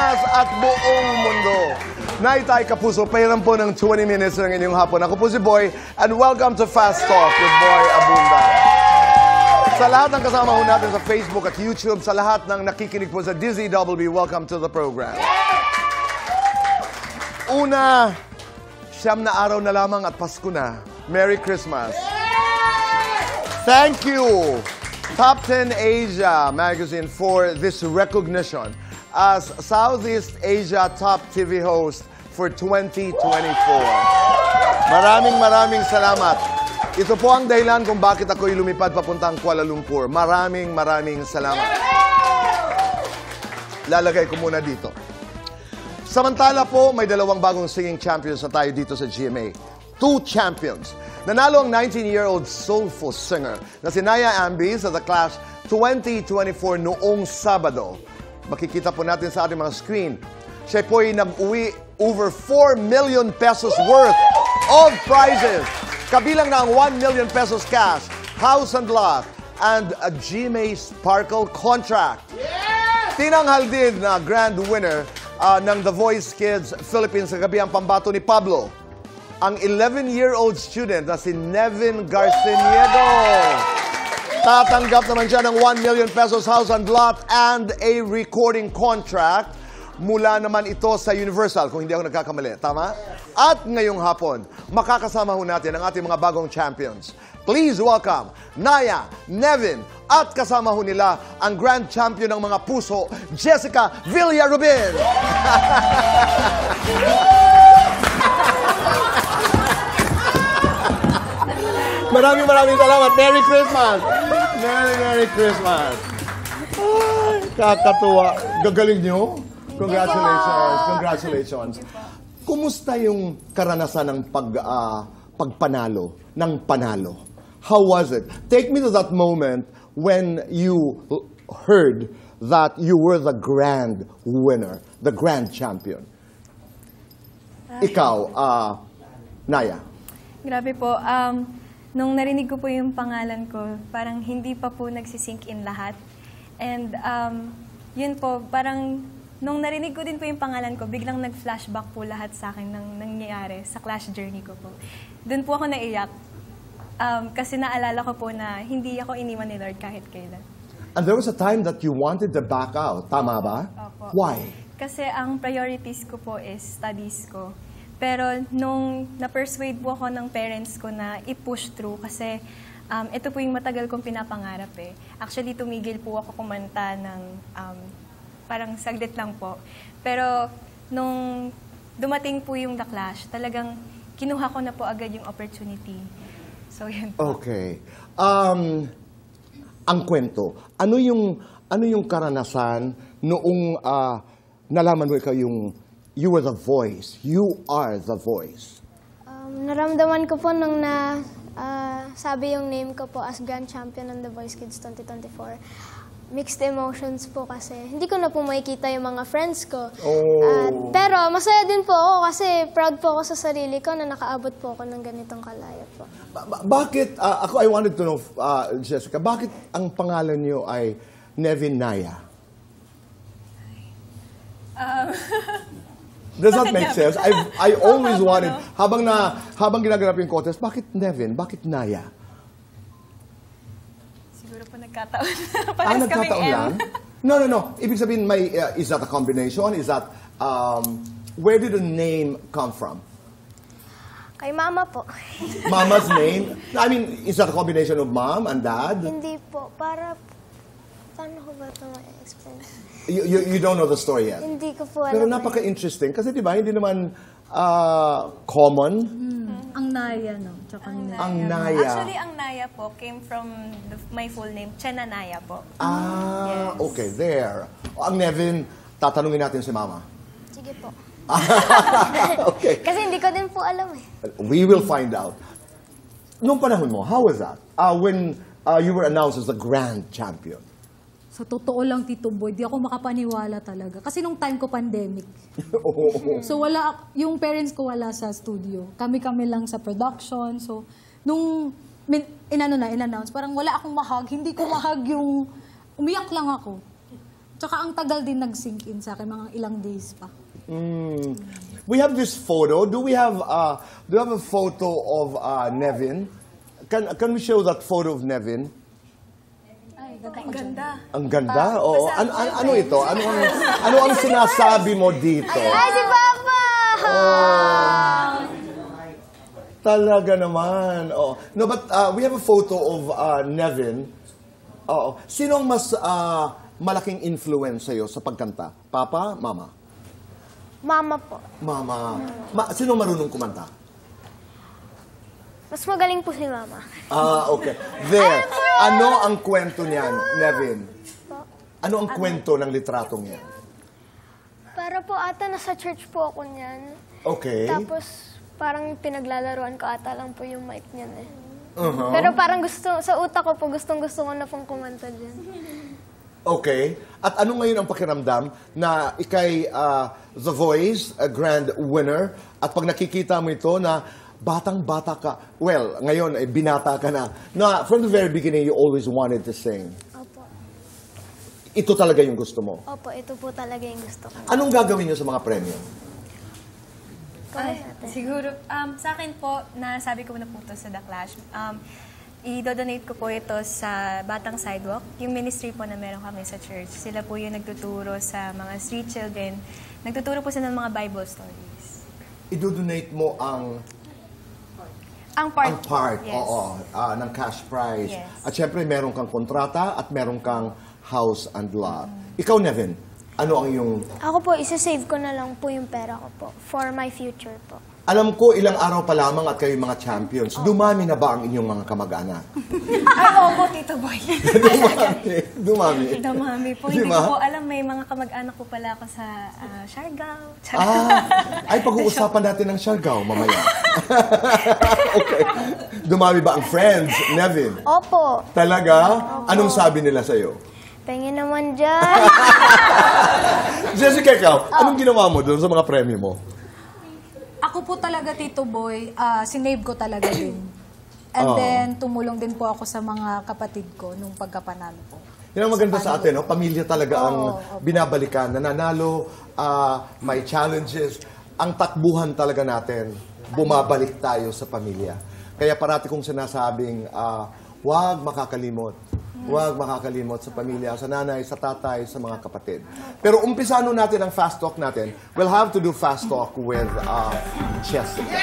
Pilipinas at buong mundo. Naitay Kapuso, pahiram po ng 20 minutes ng inyong hapon. Ako po si Boy, and welcome to Fast Talk with Boy Abunda. Sa lahat ng kasama ho natin sa Facebook at YouTube, sa lahat ng nakikinig po sa DZWB, welcome to the program. Una, 9 na araw na lamang at Pasko na. Merry Christmas. Thank you, Top 10 Asia magazine, for this recognition as Southeast Asia Top TV host for 2024. Maraming salamat. Ito po ang dahilan kung bakit ako'y lumipad papuntang Kuala Lumpur. Maraming salamat. Lalagay ko muna dito. Samantala po, may dalawang bagong singing champions na tayo dito sa GMA. 2 champions. Nanalo ang 19-year-old soulful singer na si Naya Ambi sa The Clash 2024 noong Sabado. Makikita po natin sa ating mga screen. Siya po'y nag-uwi over 4 million pesos worth of prizes. Kabilang na ang 1 million pesos cash, house and lot, and a GMA Sparkle contract. Yeah! Tinanghal din na grand winner ng The Voice Kids Philippines sa gabi ang pambato ni Pablo, ang 11-year-old student na si Nevin Garciniedo. Tatanggap naman siya ng 1 million pesos house and lot and a recording contract mula naman ito sa Universal, kung hindi ako nagkakamali. Tama? At ngayong hapon, makakasama ho natin ang ating mga bagong champions. Please welcome Naya, Nevin, at kasama ho nila ang grand champion ng mga puso, Jessica Villarubin. Maraming salamat. Merry Christmas! Merry Christmas! Ay, kakatuwa. Gagaling nyo? Congratulations. Kumusta yung karanasan ng pagpanalo, ng panalo? How was it? Take me to that moment when you heard that you were the grand winner, the grand champion. Ikaw, Naya. Grabe po. Nung narinig ko po yung pangalan ko, parang hindi pa po nagsisink in lahat. And yun po, parang nung narinig ko din po yung pangalan ko, biglang nag-flashback po lahat sa akin ng nangyayari sa Clash journey ko po. Doon po ako naiyak. Kasi naalala ko po na hindi ako iniwan ni Lord kahit kailan. And there was a time that you wanted to back out. Tama ba? Opo. Why? Kasi ang priorities ko po is studies ko. Pero nung na-persuade po ako ng parents ko na i-push through kasi ito po yung matagal kong pinapangarap eh. Actually, tumigil po ako kumanta ng parang saglit lang po. Pero nung dumating po yung The Clash, talagang kinuha ko na po agad yung opportunity. So, yun po. Okay. Ang kwento, ano yung karanasan noong nalaman mo ikaw yung you were the voice. You are the voice. Naramdaman ko po nung sabi yung name ko po as Grand Champion ng The Voice Kids 2024. Mixed emotions po kasi hindi ko na po makikita yung mga friends ko. Oh. Pero masaya din po ako kasi proud po ako sa sarili ko na nakaabot po ako ng ganitong kalaya po. Bakit, I wanted to know, Jessica, bakit ang pangalan niyo ay Nevin Naya? Does that make sense? I always wanted, habang ginaganap yung contest, bakit Nevin? Bakit Naya? Siguro po nagkataon. Nagkataon lang? No. Ibig sabihin, is that a combination? Is that, where did the name come from? Kay mama po. Mama's name? I mean, is that a combination of mom and dad? Hindi po. Paano ko ba ito ma-explain? You don't know the story yet? Hindi ko po alam. Pero napaka-interesting. Kasi di ba, hindi naman common. Ang Naya, no? Tsaka Ang Naya. Actually, ang Naya po came from my full name, Chena Naya po. Yes. Okay, there. Ang Nevin, tatanungin natin si Mama. Sige po. Okay. Kasi hindi ko din po alam eh. We will find out. Noong panahon mo, how was that? When you were announced as the grand champion? Sa totoo lang, Tito Boy, di ako makapaniwala talaga. Kasi nung time ko, pandemic. So yung parents ko wala sa studio. Kami-kami lang sa production. So, nung in-announce, parang wala akong mahag. Hindi ko mahag yung, umiyak lang ako. Tsaka ang tagal din nag-sink in sa akin, mga ilang days pa. We have this photo. Do we have a photo of Nevin? Can we show that photo of Nevin? Ay, Ang ganda. Ang ganda. Oo. Ano ito? Ano ang sinasabi mo dito? Ay, si Papa! Talaga naman. Oh. No, but we have a photo of Nevin. Oo. Sino ang mas malaking influence sa'yo sa pagkanta? Papa, mama? Mama po. Mama. Sino marunong kumanta? Mas magaling po si Mama. Okay. There. Ano ang kwento niyan, Nevin? Ano ang kwento ng litratong yan? Para po ata nasa church po ako niyan. Okay. Tapos parang pinaglalaruan ko ata lang po yung mic niyan eh. Pero parang sa utak ko po, gustong-gusto ko na pong kumanta dyan. Okay. At ano ngayon ang pakiramdam na ikay The Voice, a grand winner, at pag nakikita mo ito na batang-bata ka, well, ngayon ay binata ka na, from the very beginning you always wanted to sing. Opo. Ito talaga yung gusto mo. Opo, ito po talaga yung gusto ko. Anong gagawin niyo sa mga premyo? Ay, siguro, sa akin po, nasabi ko na po ito sa The Clash, i-donate ko po ito sa Batang Sidewalk, yung ministry po na meron kami sa church. Sila po yung nagtuturo sa mga street children. Nagtuturo po sila ng mga Bible stories. I-donate mo ang part, yes. oo, ng cash prize. Yes. At syempre, meron kang kontrata at meron kang house and lot. Ikaw, Nevin, ano ang iyong... Ako po, isa-save ko na lang po yung pera ko po for my future po. Alam ko, ilang araw pa lamang at kayo mga champions. Dumami na ba ang inyong mga kamag-anak? Ay, opo, Tito Boy. Dumami. Dumami po. Di Hindi ba? ko po alam, may mga kamag-anak po pala ako sa Siargao. Ay, pag-uusapan natin ng Siargao mamaya. Okay. Dumami ba ang friends, Nevin? Opo. Talaga? Anong sabi nila sa'yo? Pengen naman dyan. Jessica, ikaw, anong ginawa mo doon sa mga premyo mo? Ako po talaga, Tito Boy, sinave ko talaga din. And then, tumulong din po ako sa mga kapatid ko nung pagkapanalo po. Yan ang maganda sa atin, no? Pamilya talaga ang binabalikan. Nananalo, may challenges. Ang takbuhan talaga natin, bumabalik tayo sa pamilya. Kaya parati kong sinasabing, huwag makakalimot. Huwag makakalimot sa pamilya, sa nanay, sa tatay, sa mga kapatid. Pero umpisano natin ang fast talk natin. We'll have to do fast talk with Jessica.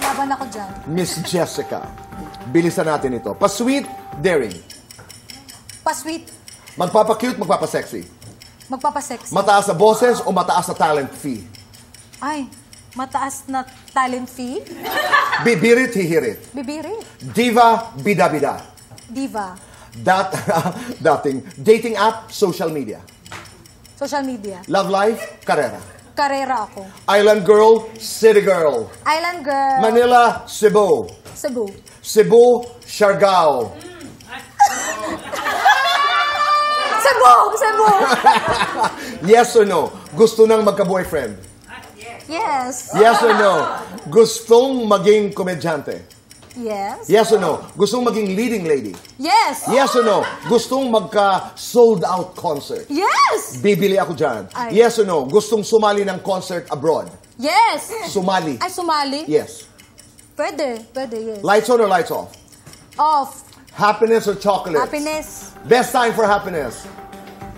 Laban ako dyan. Miss Jessica, bilisan natin ito. Pa-sweet, daring. Pa-sweet, Magpapa-cute, magpapa-sexy. magpapasexy. Mataas sa boses o mataas sa talent fee? Ay, mataas na talent fee. Bibirit, hihirit. Bibiri. Diva, bida-bida. Diva. Dating app, social media. Social media. Love life, karera. Karera ako. Island girl, city girl. Island girl. Manila, Cebu. Cebu. Cebu, Siargao. Cebu! Cebu! Yes or no? Gusto nang magka-boyfriend? Yes. Yes or no? Gustong maging komedyante? Yes. Yes or no? Gustong maging leading lady? Yes. Yes or no? Gustong magka-sold-out concert? Yes. Bibili ako dyan. Ay. Yes or no? Gustong sumali ng concert abroad? Yes. Sumali? Ay, sumali? Yes. Pwede. Pwede, yes. Lights on or lights off? Off. Happiness or chocolates? Happiness. Best time for happiness?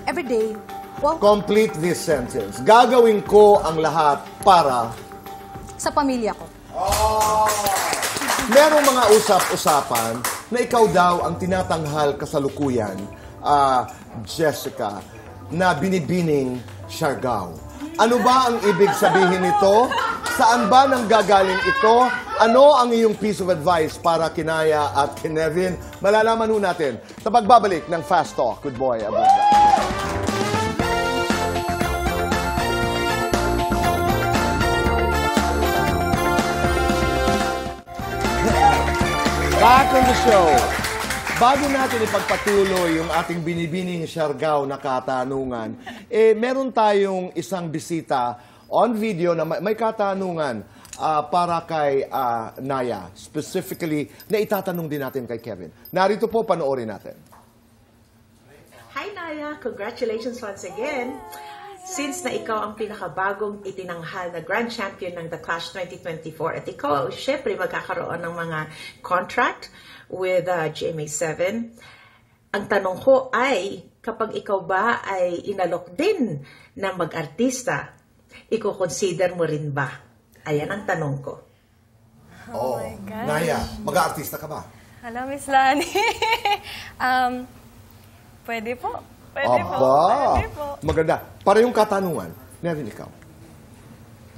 Every day. Wow. Complete this sentence. Gagawin ko ang lahat para... Sa pamilya ko. Merong mga usap-usapan na ikaw daw ang tinatanghal kasalukuyan, Jessica, na binibining Siargao. Ano ba ang ibig sabihin nito? Saan ba nanggagaling ito? Ano ang iyong piece of advice para kinaya at kinevin? Malalaman ho natin sa pagbabalik ng Fast Talk with Boy Abunda. Back on the show. Bago natin ipagpatuloy yung ating binibining Siargao na katanungan, meron tayong isang bisita on video na may katanungan para kay Naya. Specifically, na itatanong din natin kay Kevin. Narito po, panoorin natin. Naya, congratulations once again. Since na ikaw ang pinakabagong itinanghal na Grand Champion ng The Clash 2024 at ikaw, syempre magkakaroon ng mga contract with GMA7, ang tanong ko ay, kapag ikaw ba ay inalok din na mag-artista, i-consider mo rin ba? Ayan ang tanong ko. Oh, Naya, mag-aartista ka ba? Hello, Miss Lani. Pwede po. Pwede po. Aba, Pwede po. maganda. Para yung katanungan, Nevin, ikaw.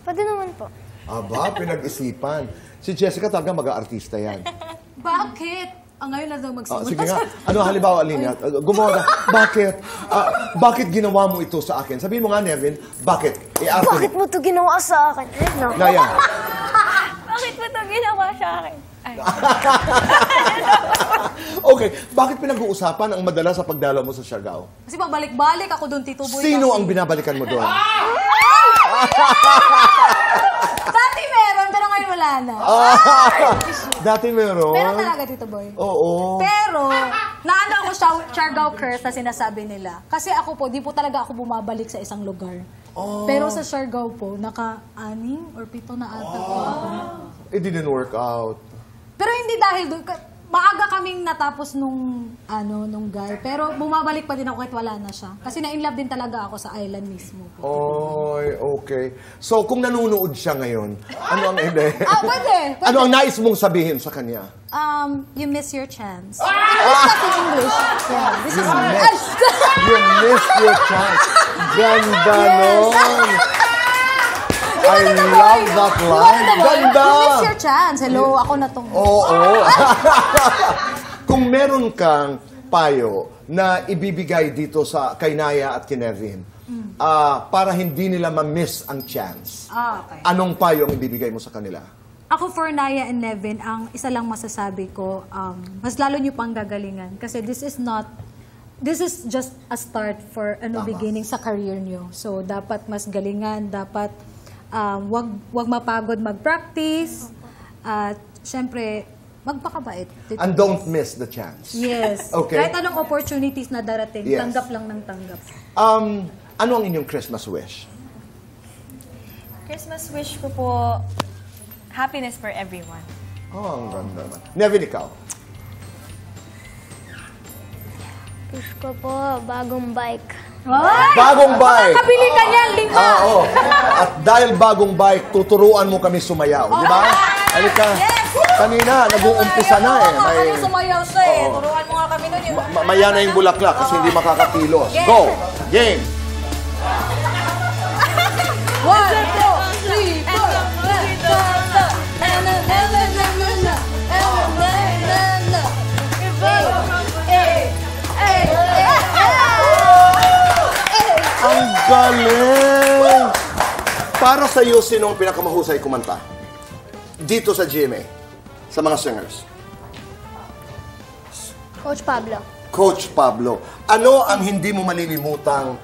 Pwede naman po. Aba, pinag-isipan. Si Jessica talaga mag-aartista yan. Bakit? Ngayon na daw magsimula. Sige nga, ano halimbawa, Linya? Gumawa ka, bakit? Bakit ginawa mo ito sa akin? Sabihin mo nga, Nevin, bakit? Bakit mo to ginawa sa akin? No. Naya. Bakit mo ito ginawa sa akin? Ay. Okay, bakit pinag-uusapan ang madala sa pagdalaw mo sa Siargao? Kasi pabalik-balik ako doon, Tito Boy. Sino kasi. ang binabalikan mo doon? Dati meron, pero ngayon wala na. Dati meron. Meron talaga, Tito Boy. Oo. Pero, naano ako sa Siargao curse na sinasabi nila. Kasi ako po, di po talaga ako bumabalik sa isang lugar. Pero sa Siargao po, naka-6 or 7 na ata po ako. It didn't work out. Pero hindi dahil doon. Maaga kaming natapos nung guy. Pero bumabalik pa din ako kahit wala na siya. Kasi na-inlove din talaga ako sa island mismo. Oy, okay. So, kung nanonood siya ngayon, ano ang hindi? Pwede. Ano ang nais mong sabihin sa kanya? You miss your chance. That's in English. Yeah, this is You missed your chance. Ganda nun. I love that line. Ganda! You miss your chance. Hello, ako na tong... Oo. Kung meron kang payo na ibibigay dito sa kay Naya at kay Nevin, para hindi nila ma-miss ang chance, Okay. anong payo ang ibibigay mo sa kanila? Ako for Naya and Nevin, ang isa lang masasabi ko, mas lalo nyo pang gagalingan. Kasi this is just a start for beginning sa career nyo. So, dapat mas galingan, dapat wag mapagod mag-practice, at syempre, magpakabait. And don't miss the chance. Yes. Okay. Kahit anong opportunities na darating, Yes. tanggap lang ng tanggap. Ano ang inyong Christmas wish? Christmas wish ko po, happiness for everyone. Oh, ang ganda naman. Nevin, ikaw? Wish ko po, bagong bike. Bagong bike! Makakabili ka niyan, 5! Oo. At dahil bagong bike, tuturuan mo kami sumayaw. Di ba? Halika. Kanina, nag-uumpisa na eh. Kami sumayaw siya eh. Turuan mo nga kami nun yun. Maya na yung bulaklak kasi hindi makakakilos. Go! Game! 1, 2, 3, 4. Ang galing! Para sa iyo, sino ang pinakamahusay kumanta? Dito sa GMA, sa mga singers. Coach Pablo. Coach Pablo. Ano ang hindi mo malilimutang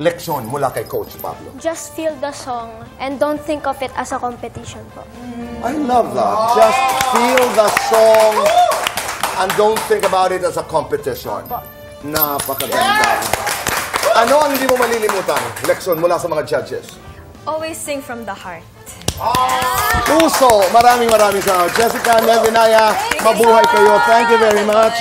leksyon mula kay Coach Pablo? Just feel the song and don't think of it as a competition po. I love that. Just feel the song and don't think about it as a competition. Napakaganda. Ano ang hindi mo malilimutan leksyon mula sa mga judges? Always sing from the heart. Puso, maraming salamat. Jessica, Nevin, Naya, mabuhay kayo. Thank you very much.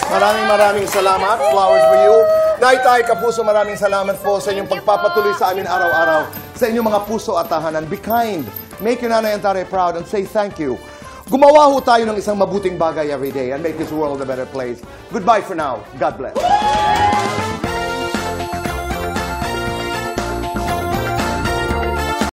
Maraming salamat. Flowers for you. Naitay, Kapuso, maraming salamat po sa inyong pagpapatuloy sa amin araw-araw. Sa inyong mga puso at tahanan. Be kind. Make your nanay and tatay proud and say thank you. Gumawa ho tayo ng isang mabuting bagay every day and make this world a better place. Goodbye for now. God bless.